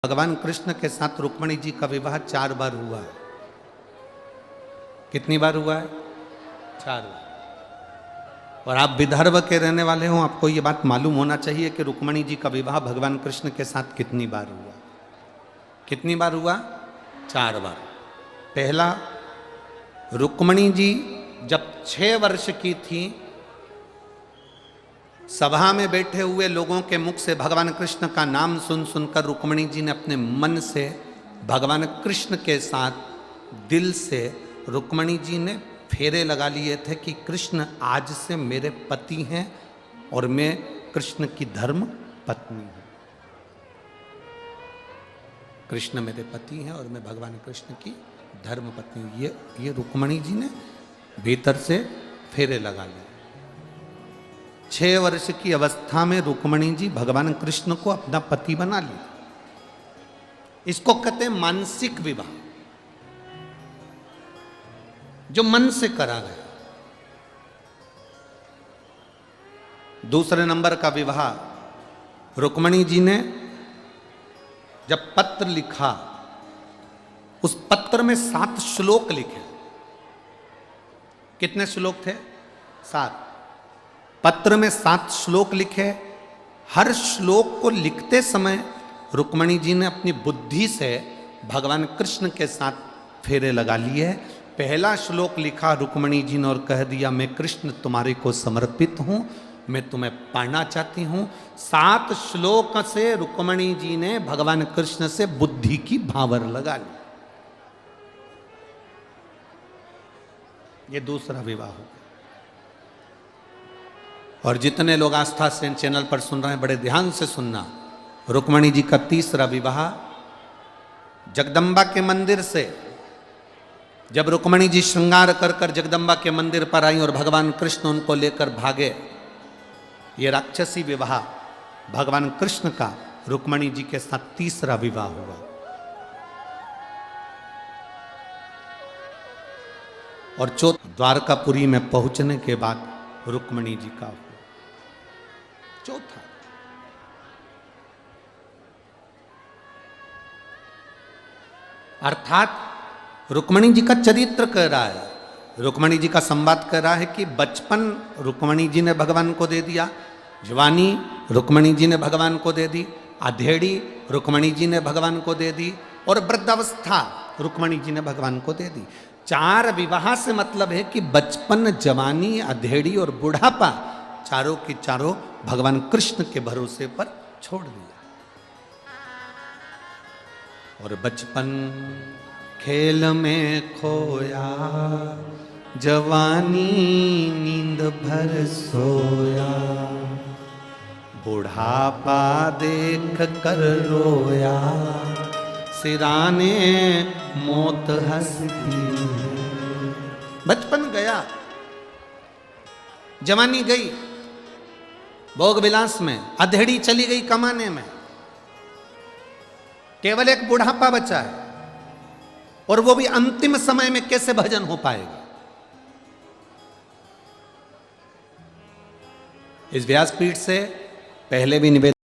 भगवान कृष्ण के साथ रुक्मिणी जी का विवाह 4 बार हुआ है। कितनी बार हुआ है? 4 बार। और आप विदर्भ के रहने वाले हो, आपको ये बात मालूम होना चाहिए कि रुक्मिणी जी का विवाह भगवान कृष्ण के साथ कितनी बार हुआ। कितनी बार हुआ? 4 बार। पहला, रुक्मिणी जी जब 6 वर्ष की थी, सभा में बैठे हुए लोगों के मुख से भगवान कृष्ण का नाम सुन सुनकर रुक्मिणी जी ने अपने मन से भगवान कृष्ण के साथ दिल से रुक्मिणी जी ने फेरे लगा लिए थे कि कृष्ण आज से मेरे पति हैं और मैं कृष्ण की धर्म पत्नी हूं। कृष्ण मेरे पति हैं और मैं भगवान कृष्ण की धर्म पत्नी हूं। ये रुक्मिणी जी ने भीतर से फेरे लगा लिए। 6 वर्ष की अवस्था में रुक्मिणी जी भगवान कृष्ण को अपना पति बना ली। इसको कहते हैं मानसिक विवाह, जो मन से करा गया। दूसरे नंबर का विवाह, रुक्मिणी जी ने जब पत्र लिखा, उस पत्र में 7 श्लोक लिखे। कितने श्लोक थे? 7। पत्र में 7 श्लोक लिखे। हर श्लोक को लिखते समय रुक्मिणी जी ने अपनी बुद्धि से भगवान कृष्ण के साथ फेरे लगा लिए। पहला श्लोक लिखा रुक्मिणी जी ने और कह दिया, मैं कृष्ण तुम्हारे को समर्पित हूं, मैं तुम्हें पाना चाहती हूं। 7 श्लोक से रुक्मिणी जी ने भगवान कृष्ण से बुद्धि की भावर लगा ली। ये दूसरा विवाह हो। और जितने लोग आस्था से चैनल पर सुन रहे हैं, बड़े ध्यान से सुनना। रुक्मिणी जी का तीसरा विवाह जगदम्बा के मंदिर से, जब रुक्मिणी जी श्रृंगार कर कर जगदम्बा के मंदिर पर आई और भगवान कृष्ण उनको लेकर भागे, ये राक्षसी विवाह भगवान कृष्ण का रुक्मिणी जी के साथ तीसरा विवाह हुआ। और द्वारकापुरी में पहुंचने के बाद रुक्मिणी जी का हुआ चौथा। अर्थात रुक्मिणी जी का चरित्र कह रहा है, रुक्मिणी जी का संवाद कह रहा है कि बचपन रुक्मिणी जी ने भगवान को दे दिया, जवानी रुक्मिणी जी ने भगवान को दे दी, अधेड़ी रुक्मिणी जी ने भगवान को दे दी, और वृद्धावस्था रुक्मिणी जी ने भगवान को दे दी। 4 विवाह से मतलब है कि बचपन, जवानी, अधेड़ी और बुढ़ापा चारों की चारों भगवान कृष्ण के भरोसे पर छोड़ दिया। और बचपन खेल में खोया, जवानी नींद भर सोया, बुढ़ापा देख कर रोया, सिराने मौत हंसती है। बचपन गया, जवानी गई भोग विलास में, अधेड़ी चली गई कमाने में, केवल एक बुढ़ापा बचा है। और वो भी अंतिम समय में कैसे भजन हो पाएगा? इस व्यासपीठ से पहले भी निवेदन